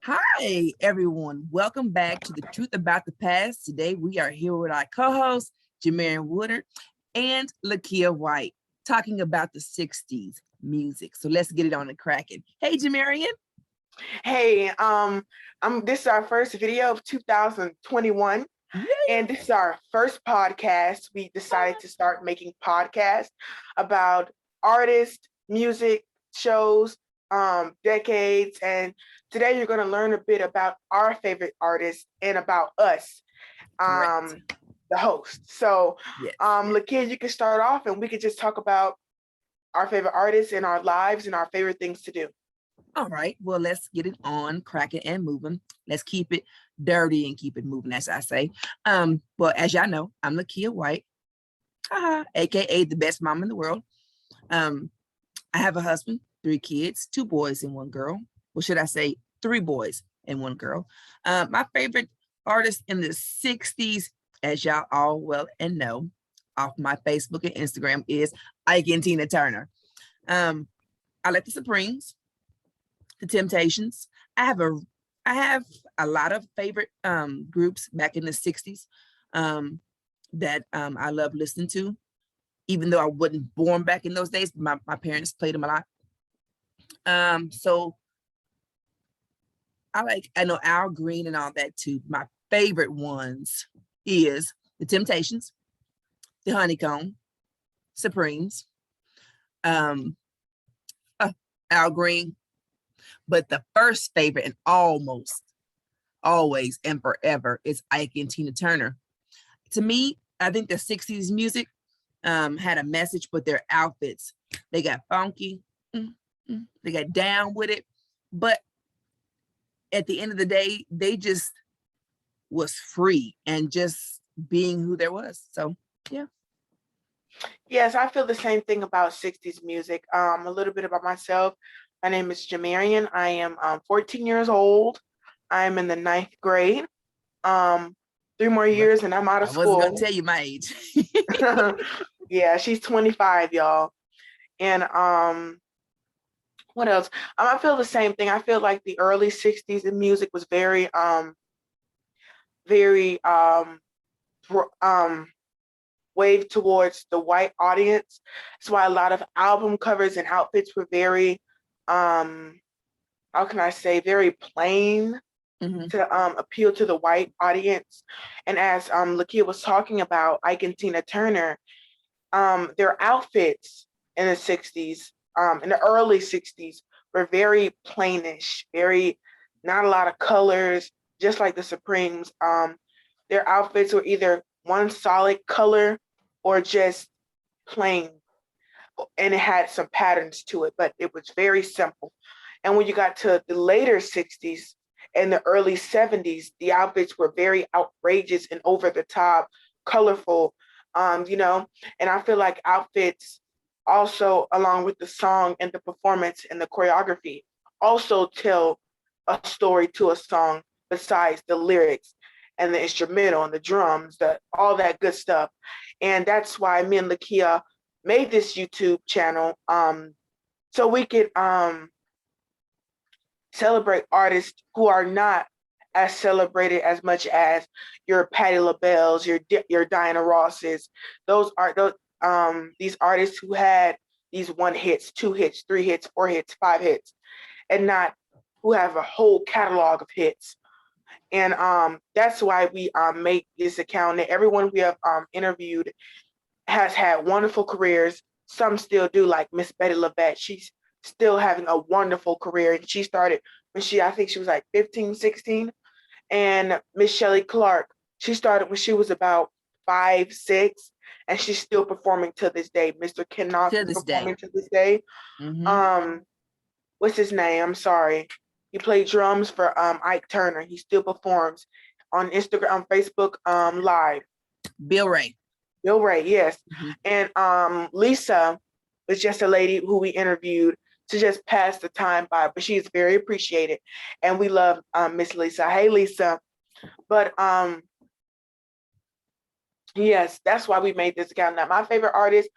Hi, everyone. Welcome back to the Truth About the Past. Today, we are here with our co-hosts, Jamarian Water and Nakia White, talking about the 60s music. So let's get it on and cracking. Hey, Jamarian. Hey, this is our first video of 2021, Yay. and this is our first podcast. We decided to start making podcasts about artists, music, shows, decades, and today you're going to learn a bit about our favorite artists and about us, Correct. the host. So, Yes. Lakia, you can start off, and we could just talk about our favorite artists and our lives and our favorite things to do. All right. Well, let's get it on, cracking and moving. Let's keep it dirty and keep it moving, as I say. Well, as y'all know, I'm Nakia White, aka the best mom in the world. I have a husband, 3 kids, 2 boys and 1 girl. Well, should I say 3 boys and 1 girl? My favorite artist in the 60s, as y'all all well and know, off my Facebook and Instagram is Ike and Tina Turner. I like the Supremes, the Temptations. I have a lot of favorite groups back in the 60s that I love listening to, even though I wasn't born back in those days. My parents played them a lot. So I know Al Green and all that too. My favorite ones is the Temptations, the Honeycomb, Supremes, Al Green. But the first favorite and almost always and forever is Ike and Tina Turner. To me, I think the 60s music had a message, but their outfits, they got funky, they got down with it. But at the end of the day, they just was free and just being who there was. So, yeah. Yes, I feel the same thing about 60s music. A little bit about myself. My name is Jamarian. I am 14 years old. I'm in the 9th grade. 3 more years and I'm out of I wasn't school. gonna tell you my age. Yeah, she's 25, y'all. And what else? I feel the same thing. I feel like the early 60s in music was very waved towards the white audience. That's why a lot of album covers and outfits were very how can I say, very plain to appeal to the white audience. And as Lakia was talking about Ike and Tina Turner, their outfits in the 60s, in the early 60s, were very plainish, very not a lot of colors, just like the Supremes. Their outfits were either one solid color or just plain, and it had some patterns to it, but it was very simple. And when you got to the later 60s and the early 70s, the outfits were very outrageous and over the top, colorful, and I feel like outfits also, along with the song and the performance and the choreography, also tell a story to a song besides the lyrics and the instrumental and the drums, all that good stuff. And that's why me and Lakia made this YouTube channel, so we could celebrate artists who are not as celebrated as much as your Patti LaBelle's, your Diana Ross's. These artists who had these 1 hits, 2 hits, 3 hits, 4 hits, 5 hits, and not who have a whole catalog of hits. And that's why we make this account. And everyone we have interviewed has had wonderful careers. Some still do, like Miss Betty LaBette. She's still having a wonderful career. And she started when I think she was like 15, 16. And Miss Shelly Clark, she started when she was about 5, 6, and she's still performing to this day. Mr. Kenneth is performing to this day. What's his name? I'm sorry. He played drums for Ike Turner. He still performs on Instagram, on Facebook Live. Bill Ray. Bill Ray, yes. And Lisa was just a lady who we interviewed to just pass the time by, but she's very appreciated. And we love Miss Lisa. Hey, Lisa. But yes, that's why we made this account. Now, my favorite artist,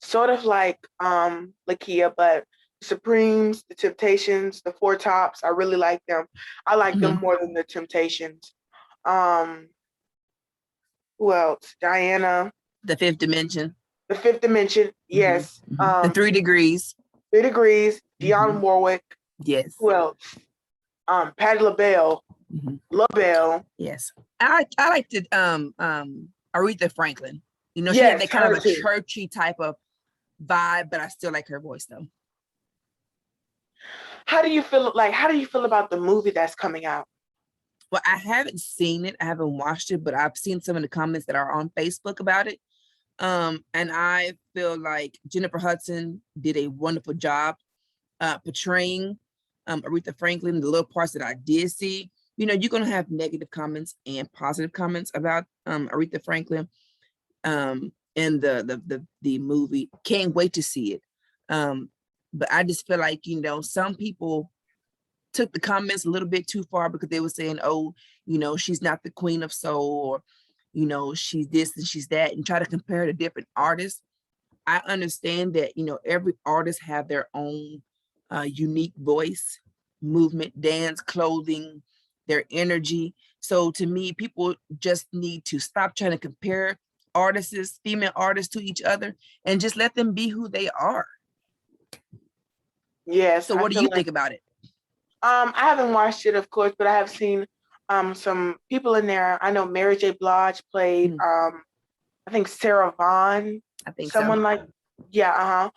sort of like Lakia, but Supremes, the Temptations, the Four Tops. I really like them. I like them Mhm. more than the Temptations. Um, who else? Diana, The Fifth Dimension. the Fifth Dimension. Mhm. Yes. Mhm. The 3 Degrees. 3 Degrees, Dionne Mhm. Warwick. Yes. Who else? Patti LaBelle, Mhm. LaBelle. Yes. I liked it. Aretha Franklin. You know, she had Yes, that kind of her a too. churchy type of vibe, but I still like her voice though. How do you feel? Like, how do you feel about the movie that's coming out? Well, I haven't seen it. I haven't watched it, but I've seen some of the comments that are on Facebook about it. And I feel like Jennifer Hudson did a wonderful job portraying Aretha Franklin. The little parts that I did see, you know, you're gonna have negative comments and positive comments about Aretha Franklin in the movie. Can't wait to see it. But I just feel like, you know, some people took the comments a little bit too far because they were saying, oh, you know, she's not the queen of soul, or, you know, she's this and she's that, and try to compare to different artists. I understand that, you know, every artist have their own unique voice, movement, dance, clothing, their energy. So to me, people just need to stop trying to compare artists, female artists to each other, and just let them be who they are. Yes, So I what do feel you like think about it? I haven't watched it, of course, but I have seen some people in there. I know Mary J. Blige played Mhm. I think Sarah Vaughan, I think so. someone like yeah,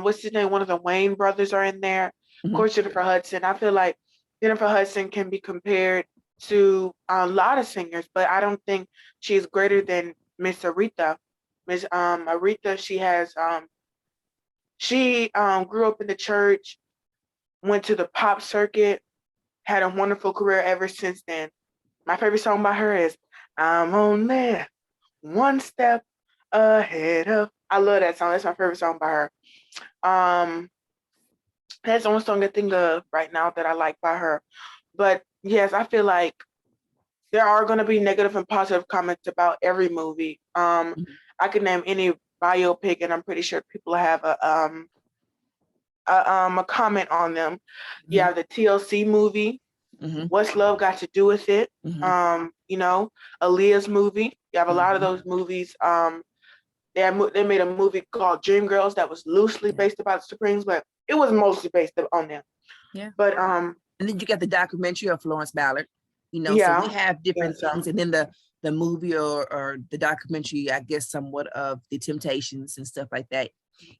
what's his name? One of the Wayne brothers are in there. Of Mhm. course, Jennifer Hudson. I feel like Jennifer Hudson can be compared to a lot of singers, but I don't think she's greater than Miss Aretha. Miss Aretha, she grew up in the church, went to the pop circuit, had a wonderful career ever since then. My favorite song by her is I'm only one step ahead of. I love that song. That's my favorite song by her. Um, that's the only song I think of right now that I like by her. But yes, I feel like there are going to be negative and positive comments about every movie. Mhm. I could name any biopic, and I'm pretty sure people have a comment on them. You Mhm. have the TLC movie. Mhm. What's Love Got to Do with It? Mhm. You know, Aaliyah's movie. You have a lot of Mhm. those movies. They made a movie called Dreamgirls that was loosely Yeah. based about the Supremes, but it was mostly based on them. Yeah. But And then you got the documentary of Florence Ballard, you know, so we yeah, have yeah, different so things. And then the movie or the documentary, I guess, somewhat of the Temptations and stuff like that,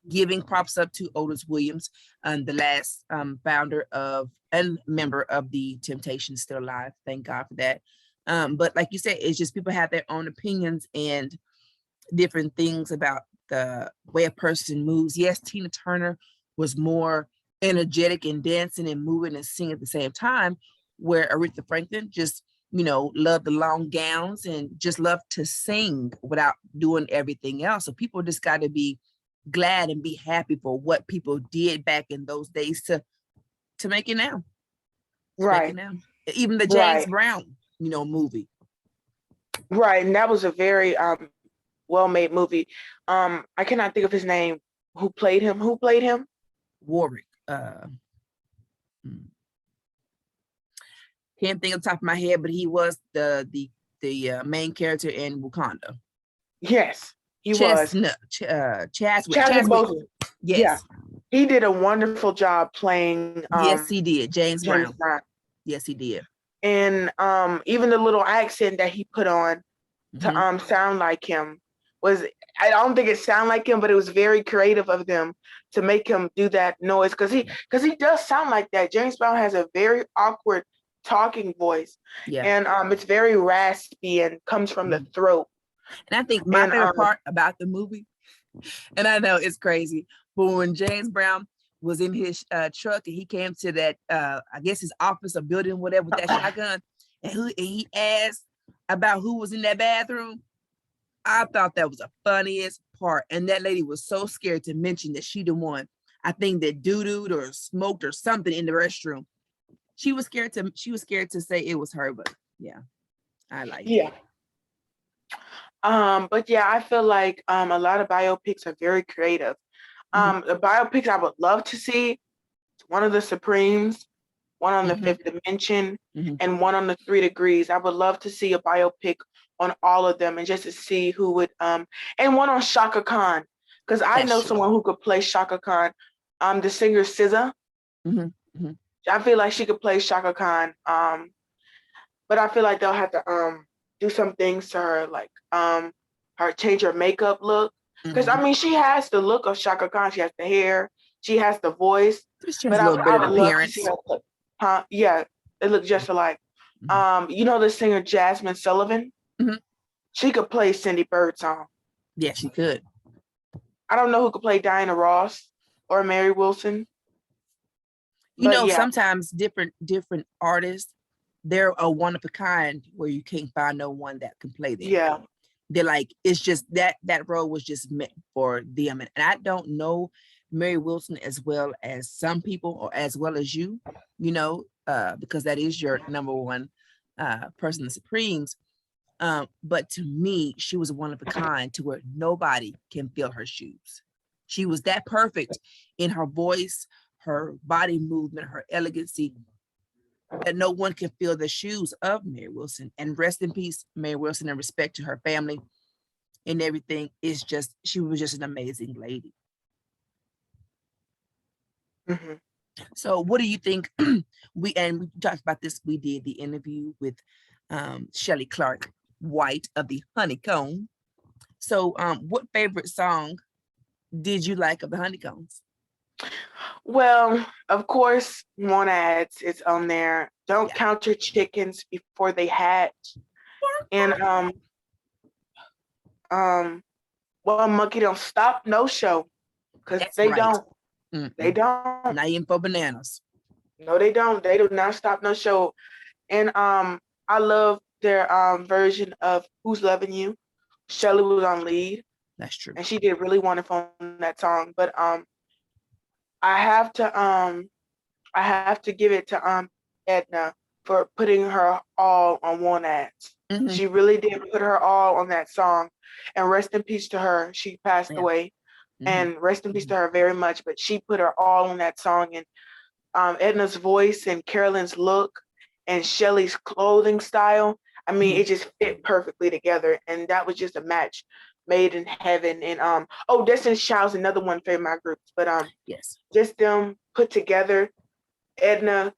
giving props up to Otis Williams, the last founder of and member of the Temptations, still alive. Thank God for that. But like you said, it's just people have their own opinions and different things about the way a person moves. Yes, Tina Turner was more energetic and dancing and moving and singing at the same time, where Aretha Franklin just, you know, loved the long gowns and just loved to sing without doing everything else. So people just got to be glad and be happy for what people did back in those days to make it now. To make it right, now. Even the James right, Brown, you know, movie. right, and that was a very well-made movie. I cannot think of his name. Who played him? Who played him? Warwick. Hmm. Can't think of the top of my head, but he was the main character in Wakanda. Yes, he was Chestnut, Chadwick Chadwick. Boseman. Yeah, Yes, he did a wonderful job playing yes, he did. James James Brown. Brown, Yes, he did. and even the little accent that he put on to Hmm. sound like him was, I don't think it sounded like him, but it was very creative of them to make him do that noise Yeah, because he does sound like that. James Brown has a very awkward talking voice, yeah. and it's very raspy and comes from the Mhm. throat. And I think my And favorite part about the movie, and I know it's crazy, but when James Brown was in his truck and he came to that, I guess his office or building, whatever, with that shotgun, and he asked about who was in that bathroom. I thought that was the funniest part. And that lady was so scared to mention that she the one, I think, that doo-dooed or smoked or something in the restroom. She was scared to say it was her, but yeah, I liked it. yeah, but yeah, I feel like a lot of biopics are very creative. The biopics I would love to see, one of the Supremes, one on the Fifth Dimension, and one on the 3 Degrees. I would love to see a biopic on all of them and just to see who would and one on Shaka Khan, because I know someone who could play Shaka Khan. The singer SZA. I feel like she could play Shaka Khan. But I feel like they'll have to do some things to her, like her change her makeup look. Because I mean, she has the look of Shaka Khan. She has the hair, she has the voice. But I would love to see her. Yeah, it looked just alike. You know the singer Jasmine Sullivan? She could play Cindy Birdsong. Yeah, she could. I don't know who could play Diana Ross or Mary Wilson. You know, sometimes different artists, they're a one of a kind where you can't find no one that can play them. Yeah. They're like, it's just that role was just meant for them. And I don't know Mary Wilson as well as some people or as well as you, you know, because that is your number one person in the Supremes. But to me, she was one of a kind to where nobody can fill her shoes. She was that perfect in her voice, her body movement, her elegancy, that no one can fill the shoes of Mary Wilson. And rest in peace, Mary Wilson, and respect to her family and everything. Is just, she was just an amazing lady. So what do you think? we talked about this. We did the interview with Shelly White of the Honeycomb. So what favorite song did you like of the Honeycombs? Well, of course, Monads is on there. Don't count your chickens before they hatch. And well, Monkey Don't Stop No Show, because they don't. They don't. Not even for bananas. No, they don't. They do not stop no show. And I love their version of Who's Loving You. Shelly was on lead. That's true. And she did really wonderful on that song. But I have to give it to Edna for putting her all on Monads. She really did put her all on that song. And rest in peace to her. She passed away. And rest in peace to her very much. But she put her all on that song. And Edna's voice and Carolyn's look and Shelly's clothing style, I mean, it just fit perfectly together. And that was just a match made in heaven. And Destiny's Child's another one of my groups. But just them put together, Edna,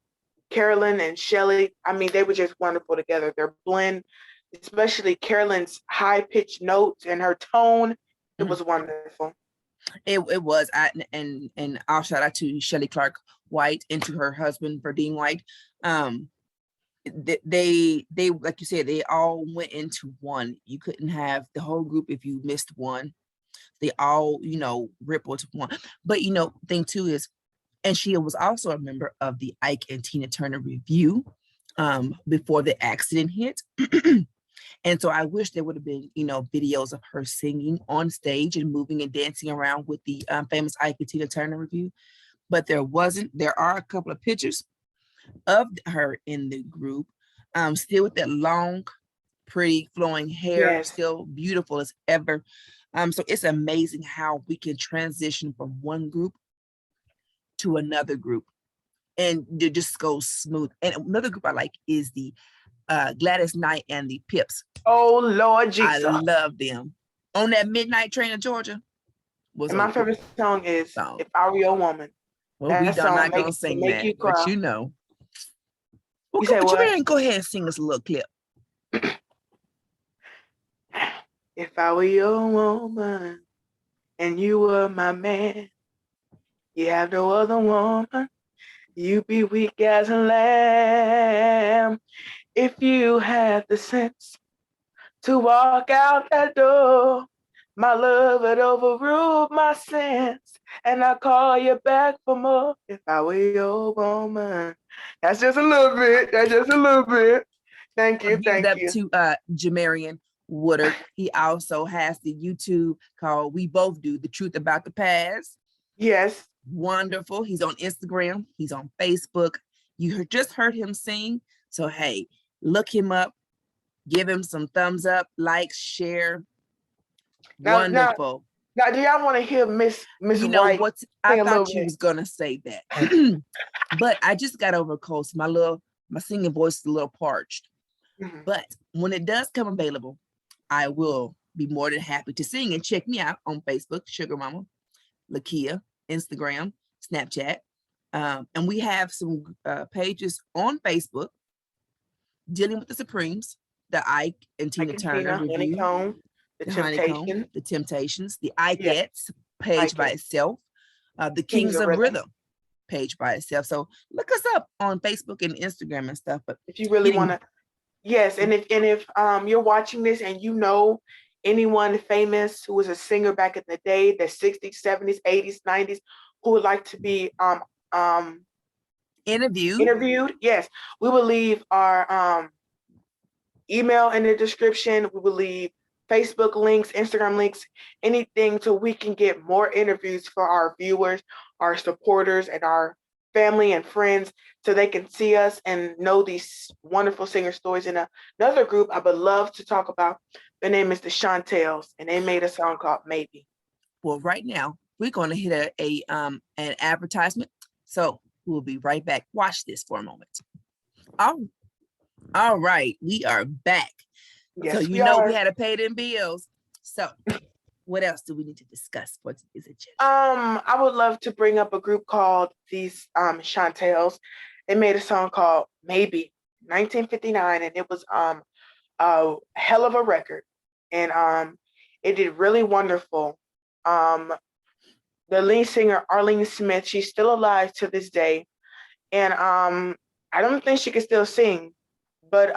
Carolyn, and Shelly, I mean, they were just wonderful together. Their blend, especially Carolyn's high-pitched notes and her tone, it was wonderful. It was. And I'll shout out to Shelly White and to her husband, Verdine White. They like you said, they all went into one. You couldn't have the whole group if you missed one. They all, you know, rippled to one. But, you know, thing too is, and she was also a member of the Ike and Tina Turner Review before the accident hit. And so I wish there would have been, you know, videos of her singing on stage and moving and dancing around with the famous Ike and Tina Turner Review. But there wasn't. There are a couple of pictures of her in the group, still with that long, pretty flowing hair, still beautiful as ever. So it's amazing how we can transition from one group to another group and it just goes smooth. And another group I like is the Gladys Knight and the Pips. Oh Lord Jesus, I love them. On that Midnight Train to Georgia. And my favorite song is If I Were Your Woman. Well, we are not going to sing that, but you know. Well, go ahead and sing us a little clip. If I were your woman and you were my man, you have no other woman, you be weak as a lamb. If you have the sense to walk out that door, my love would overrule my sense, and I call you back for more. If I were your woman. That's just a little bit. That's just a little bit. Thank you. Thank you. To Jamarian Water. He also has the YouTube called We Both Do, The Truth About the Past. Yes. Wonderful. He's on Instagram. He's on Facebook. You just heard him sing. So, hey, look him up. Give him some thumbs up, like, share. Wonderful. Now, do y'all want to hear Miss You know White what? I sing a little thought you bit? was gonna say that, but I just got over a cold. So my singing voice is a little parched. Mhm. But when it does come available, I will be more than happy to sing. And check me out on Facebook, Sugar Mama Lakia, Instagram, Snapchat, and we have some pages on Facebook dealing with the Supremes, the Ike and Like Tina and Turner Tina, review, Honeycomb, The the Honeycomb, Temptation, the Temptations, the yeah, Ikeettes page by Ike, itself, the Kings Kings of of Rhythm. Rhythm page by itself. So look us up on Facebook and Instagram and stuff. But If you really getting want to, yes, and if you're watching this and you know anyone famous who was a singer back in the day, the 60s, 70s, 80s, 90s, who would like to be interviewed, yes, we will leave our email in the description. We will leave Facebook links, Instagram links, anything so we can get more interviews for our viewers, our supporters, and our family and friends so they can see us and know these wonderful singer stories. In another group I would love to talk about, their name is the Chantels, and they made a song called Maybe. Well, right now we're going to hit an advertisement. So we'll be right back. Watch this for a moment. All right, we are back. Yes, So you we know are. we had to pay them bills. So what else do we need to discuss? What is it? I would love to bring up a group called these Chantels. They made a song called Maybe 1959, and it was a hell of a record, and it did really wonderful. The lead singer Arlene Smith, she's still alive to this day, and I don't think she can still sing, but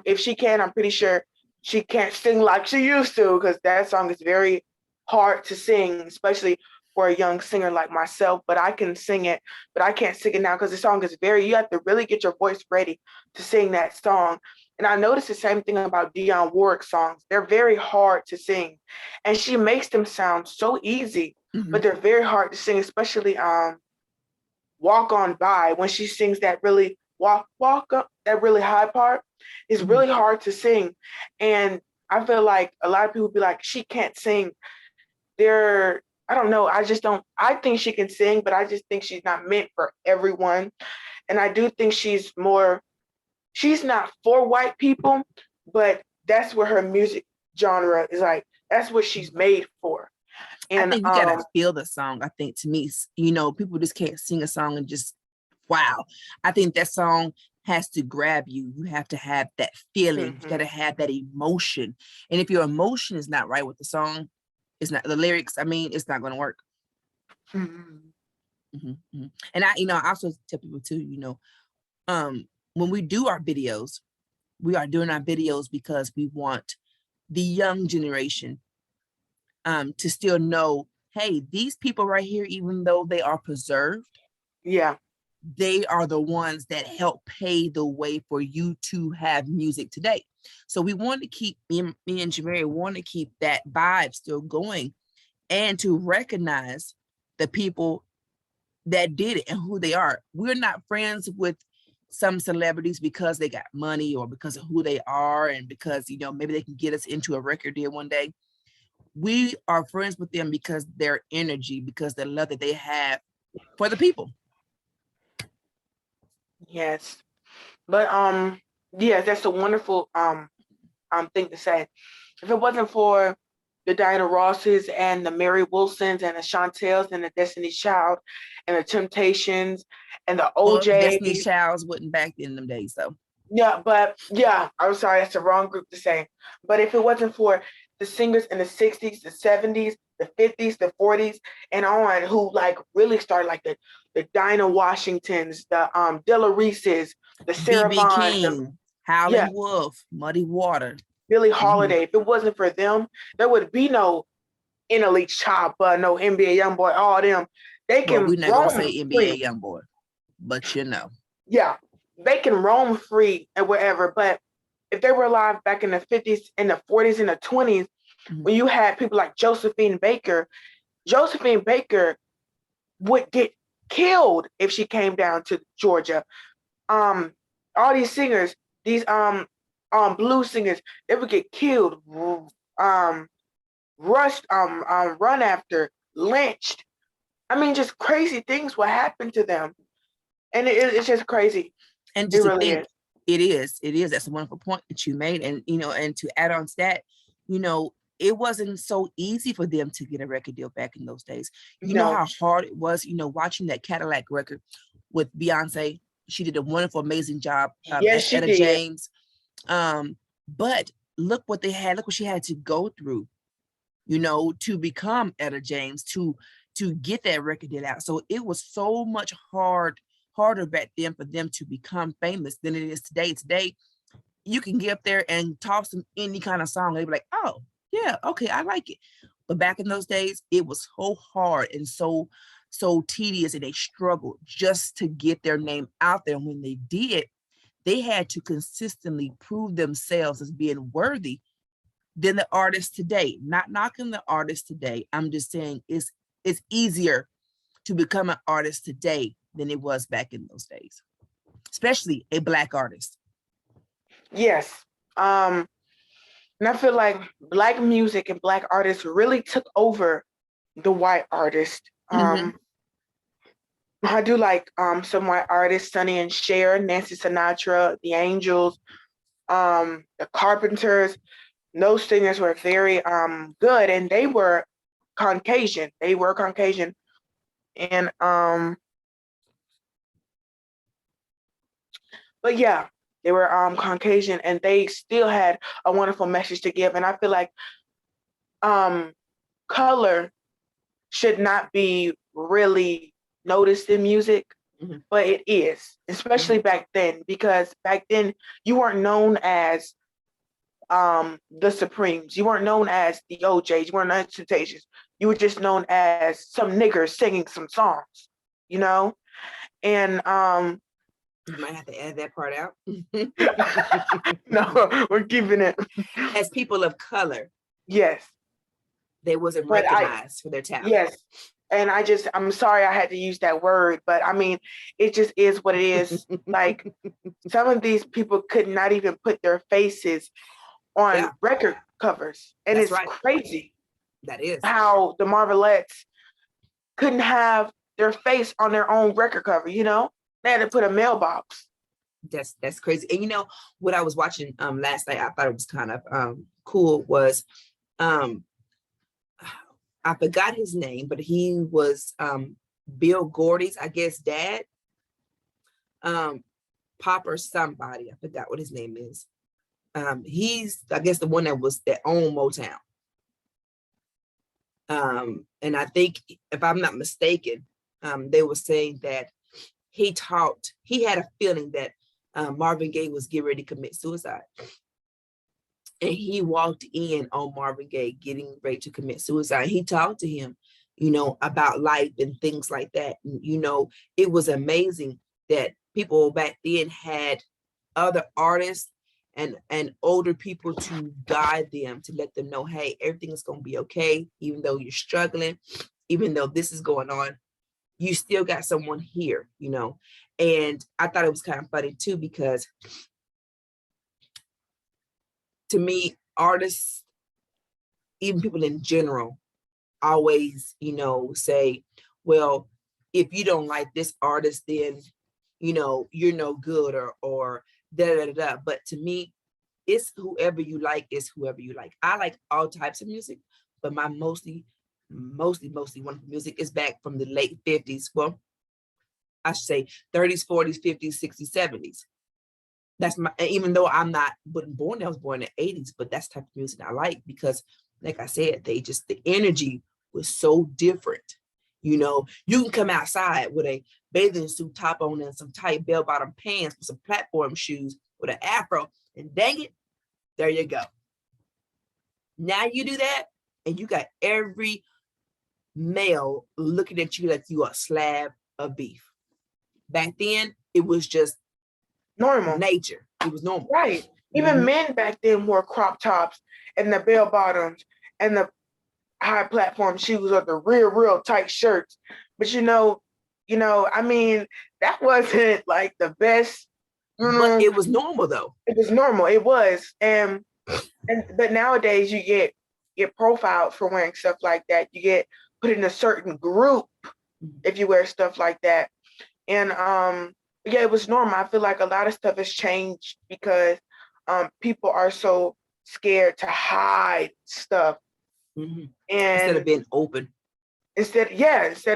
if she can, I'm pretty sure she can't sing like she used to, because that song is very hard to sing, especially for a young singer like myself. But I can sing it, but I can't sing it now because the song is you have to really get your voice ready to sing that song. And I noticed the same thing about Dionne Warwick songs. They're very hard to sing, and she makes them sound so easy, but they're very hard to sing, especially Walk On By, when she sings that really walk up, that really high part is really hard to sing. And I feel like a lot of people be like, she can't sing. I don't know, I think she can sing, but I just think she's not meant for everyone. And I do think she's not for white people, but that's where her music genre is like, that's what she's made for. I And think you gotta feel the song. I think to me, people just can't sing a song and just wow. I think that song has to grab you. You have to have that feeling. You gotta have that emotion. And if your emotion is not right with the song, it's not the lyrics. I mean, it's not gonna work. And I also tell people too, when we do our videos, we are doing our videos because we want the young generation to still know, hey, these people right here, even though they are preserved, they are the ones that help pave the way for you to have music today. So we want to keep me and Jamarian want to keep that vibe still going, and to recognize the people that did it and who they are. We're not friends with some celebrities because they got money or because of who they are and because maybe they can get us into a record deal one day. We are friends with them because their energy, because the love that they have for the people. Yes. But yes, that's a wonderful thing to say. If it wasn't for the Diana Rosses and the Mary Wilsons and the Chantels and the Destiny's Child and the Temptations and the Well, OJs. Destiny's Childs wasn't back in them days, though. Yeah, I'm sorry, that's the wrong group to say. But if it wasn't for the singers in the 60s, the 70s, the 50s, the 40s, and on, who like really started, like the Dinah Washingtons, the Dilla Reese's, the Sarah B.B. Vaughn's, King, Howlin' Wolf, Muddy Water, Billie Holiday. If it wasn't for them, there would be no NLE Chopper, no NBA Youngboy, all them. They well, can we're not gonna roam say NBA free. Youngboy, but Yeah, they can roam free and wherever. But if they were alive back in the 50s, in the 40s, in the 20s, when you had people like Josephine Baker would get killed if she came down to Georgia. All these singers, these blues singers, they would get killed. rushed, run after, lynched. I mean, just crazy things will happen to them, and it's just crazy. And It just to really think, is. it is. That's a wonderful point that you made. And, and to add on to that, it wasn't so easy for them to get a record deal back in those days. You know No. how hard it was, watching that Cadillac record with Beyonce. She did a wonderful, amazing job Yes, as she Etta did. James. But look what she had to go through, to become Etta James, to get that record deal out. So it was so much harder back then for them to become famous than it is today. Today, you can get up there and toss them any kind of song. They'd be like, oh, yeah, okay, I like it. But back in those days, it was so hard and so tedious, and they struggled just to get their name out there. And when they did, they had to consistently prove themselves as being worthy than the artists today. Not knocking the artists today. I'm just saying it's easier to become an artist today than it was back in those days, especially a Black artist. Yes. And I feel like Black music and Black artists really took over the white artist. I do like some white artists, Sonny and Cher, Nancy Sinatra, the Angels, the Carpenters. Those singers were very good, and they were Caucasian. And but yeah, they were Caucasian, and they still had a wonderful message to give. And I feel like color should not be really noticed in music, but it is, especially back then, because back then you weren't known as the Supremes. You weren't known as the OJs. You weren't known as Temptations. You were just known as some niggers singing some songs, And you might have to add that part out. No, we're keeping it. As people of color. Yes. They wasn't recognized for their talent. Yes. And I'm sorry I had to use that word, but I mean, it just is what it is. Like, some of these people could not even put their faces on record covers. And it's crazy. That is. How the Marvelettes couldn't have their face on their own record cover, They had to put a mailbox. That's crazy. And what I was watching last night, I thought it was kind of cool, was I forgot his name, but he was Bill Gordy's, I guess, dad. Pop or somebody. I forgot what his name is. He's, I guess, the one that owned Motown. And I think, if I'm not mistaken, they were saying that he had a feeling that Marvin Gaye was getting ready to commit suicide. And he walked in on Marvin Gaye getting ready to commit suicide. He talked to him, about life and things like that. And, it was amazing that people back then had other artists and older people to guide them, to let them know, hey, everything is going to be okay. Even though you're struggling, even though this is going on, you still got someone here, And I thought it was kind of funny too, because to me, artists, even people in general, always, say, well, if you don't like this artist, then, you're no good, or da da da da. But to me, it's whoever you like is whoever you like. I like all types of music, but my mostly wonderful music is back from the late 50s. Well, I should say 30s, 40s, 50s, 60s, 70s. That's even though wasn't born, I was born in the 80s, but that's the type of music I like, because like I said, the energy was so different. You can come outside with a bathing suit top on and some tight bell-bottom pants with some platform shoes with an afro, and dang it, there you go. Now you do that, and you got every male looking at you like you are a slab of beef. Back then, it was just normal. Nature. It was normal. Right. Even men back then wore crop tops and the bell bottoms and the high platform shoes, or the real tight shirts. But I mean, that wasn't like the best. But it was normal though. It was normal. It was. But nowadays you get get profiled for wearing stuff like that. You get put in a certain group if you wear stuff like that. And yeah, it was normal. I feel like a lot of stuff has changed because people are so scared to hide stuff. And instead of being open. Instead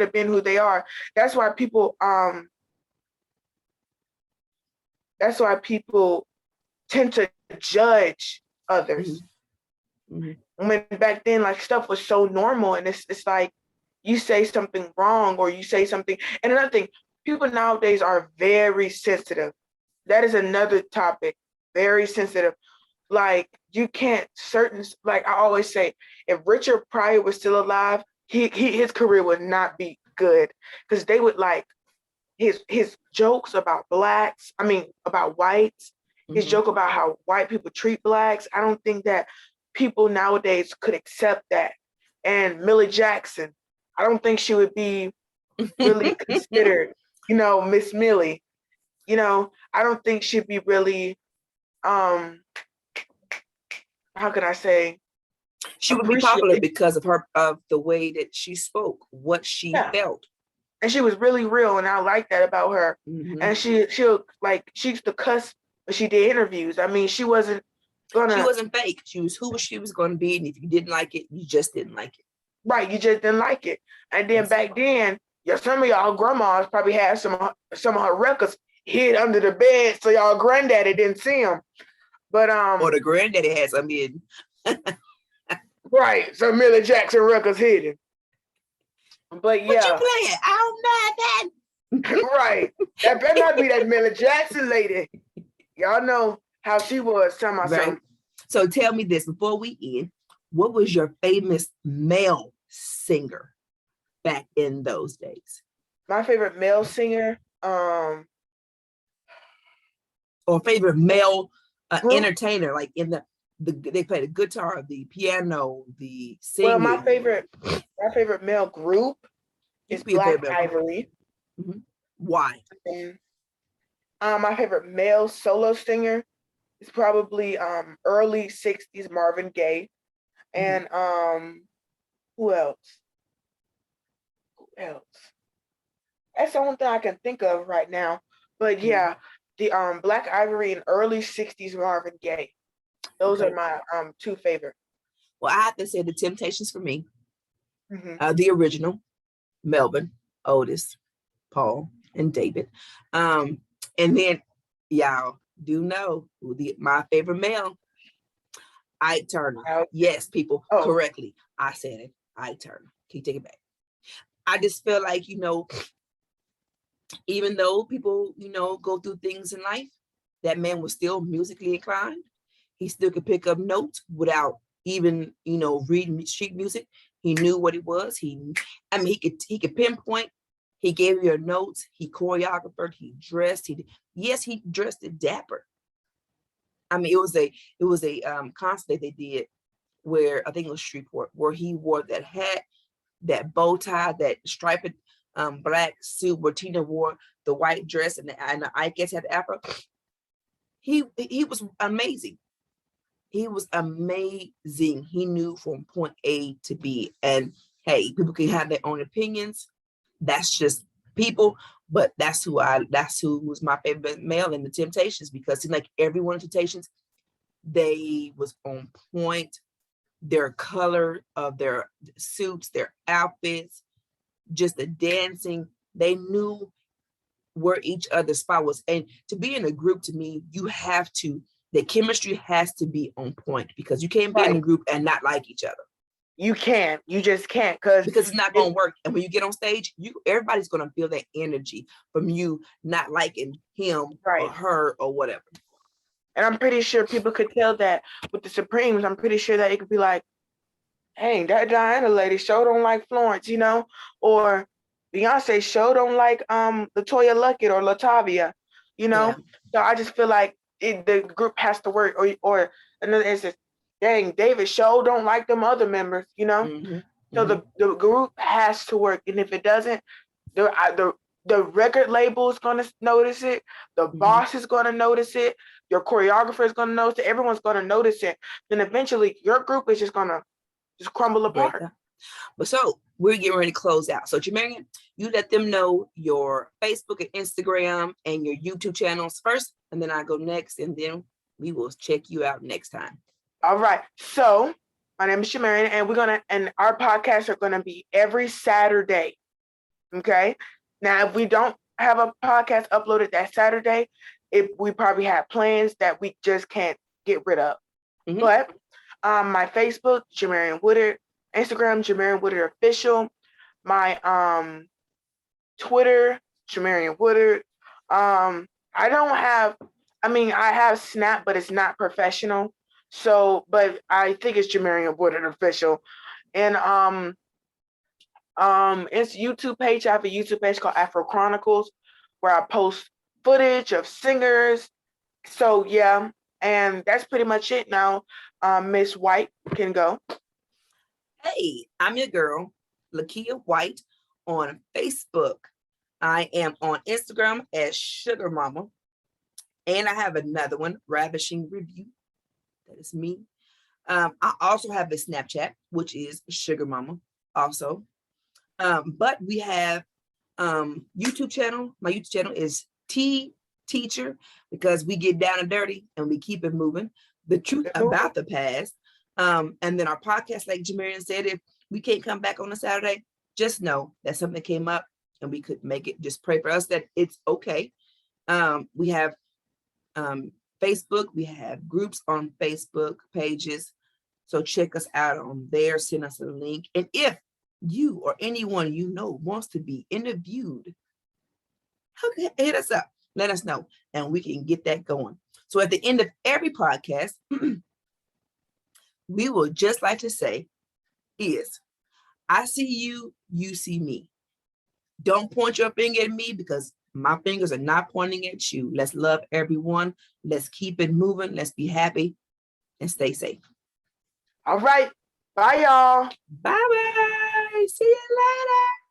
of being who they are. That's why people tend to judge others. When back then, like, stuff was so normal, and it's like you say something wrong or you say something. And another thing, people nowadays are very sensitive. That is another topic. Very sensitive. Like, you can't like I always say, if Richard Pryor was still alive, his career would not be good, because they would like his jokes about about whites, his joke about how white people treat blacks. I don't think that people nowadays could accept that. And Millie Jackson, I don't think she would be really considered, Miss Millie. I don't think she'd be really, how can I say? She would be popular because of the way that she spoke, what she felt. And she was really real, and I like that about her. And she used to cuss when she did interviews. I mean, she wasn't fake. She was who she was going to be, and if you didn't like it, you just didn't like it. Right, you just didn't like it. And then back then, some of y'all grandmas probably had some of her records hid under the bed, so y'all granddaddy didn't see them. But or the granddaddy had some hidden. Right, so Millie Jackson records hidden. But yeah, what you playing? I don't know that. Right, that better not be that Millie Jackson lady. Y'all know how she was. Right. So tell me this before we end: what was your famous male singer back in those days? My favorite male singer, or favorite male entertainer, like in they play the guitar, the piano, the singing. Well, my favorite male group is Black Ivory. Why? My favorite male solo singer is probably early 60s Marvin Gaye. And who else? That's the only thing I can think of right now. But yeah, the Black Ivory and early 60s Marvin Gaye. Those are my two favorite. Well, I have to say the Temptations for me. The original, Melvin, Otis, Paul, and David. And then y'all do know my favorite male, Ike Turner. Yes, people, correctly. I said it. Ike Turner. Can you take it back? I just feel like, even though people, go through things in life, that man was still musically inclined. He still could pick up notes without even, reading street music. He knew what it was. He could pinpoint. He gave you your notes. He choreographed. He dressed. He dressed it dapper. I mean, it was a concert that they did where I think it was Shreveport, where he wore that hat, that bow tie, that striped black suit, where Tina wore the white dress and the Ike had the afro. He was amazing. He was amazing. He knew from point A to B. And hey, people can have their own opinions. That's just people. But that's who was my favorite male in the Temptations, because it seemed like everyone in Temptations, they was on point. Their color of their suits, their outfits, just the dancing, they knew where each other's spot was. And to be in a group, to me, the chemistry has to be on point, because you can't be in a group and not like each other. You just can't, because it's not going to work. And when you get on stage, everybody's going to feel that energy from you not liking him or her or whatever. And I'm pretty sure people could tell that with the Supremes. I'm pretty sure that it could be like, hey, that Diana lady sure don't like Florence, or Beyonce sure don't like LaToya Luckett or LaTavia, So I just feel like the group has to work, or another instance, dang, David sure don't like them other members, So the group has to work, and if it doesn't, the record label is going to notice it, the boss is going to notice it, your choreographer is going to notice it, everyone's going to notice it. Then eventually your group is just going to just crumble break apart. up. But so we're getting ready to close out. So Jamarian, you let them know your Facebook and Instagram and your YouTube channels first, and then I go next, and then we will check you out next time. All right. So my name is Jamarian, and our podcasts are gonna be every Saturday. Okay. Now, if we don't have a podcast uploaded that Saturday, we probably have plans that we just can't get rid of. Mhm. But my Facebook, Jamarian Woodard, Instagram, Jamarian Woodard Official, my Twitter, Jamarian Woodard. I have Snap, but it's not professional. So, but I think it's Jamarian Woodard Official. And it's YouTube page. I have a YouTube page called Afro Chronicles where I post footage of singers. So yeah, and that's pretty much it now. Miss White can go. Hey, I'm your girl, Nakia White, on Facebook. I am on Instagram as Sugar Mama. And I have another one, Ravishing Review. That is me. I also have a Snapchat, which is Sugar Mama also. But we have YouTube channel. My YouTube channel is T Teacher, because we get down and dirty and we keep it moving. The truth about the past. And then our podcast, like Jamarian said, if we can't come back on a Saturday, just know that something came up and we couldn't make it. Just pray for us that it's okay. We have Facebook. We have groups on Facebook pages. So check us out on there. Send us a link. And if you or anyone you know wants to be interviewed, okay, hit us up. Let us know, and we can get that going. So at the end of every podcast, we will just like to say is, I see you, you see me. Don't point your finger at me because my fingers are not pointing at you. Let's love everyone. Let's keep it moving. Let's be happy and stay safe. All right. Bye, y'all. Bye-bye. See you later.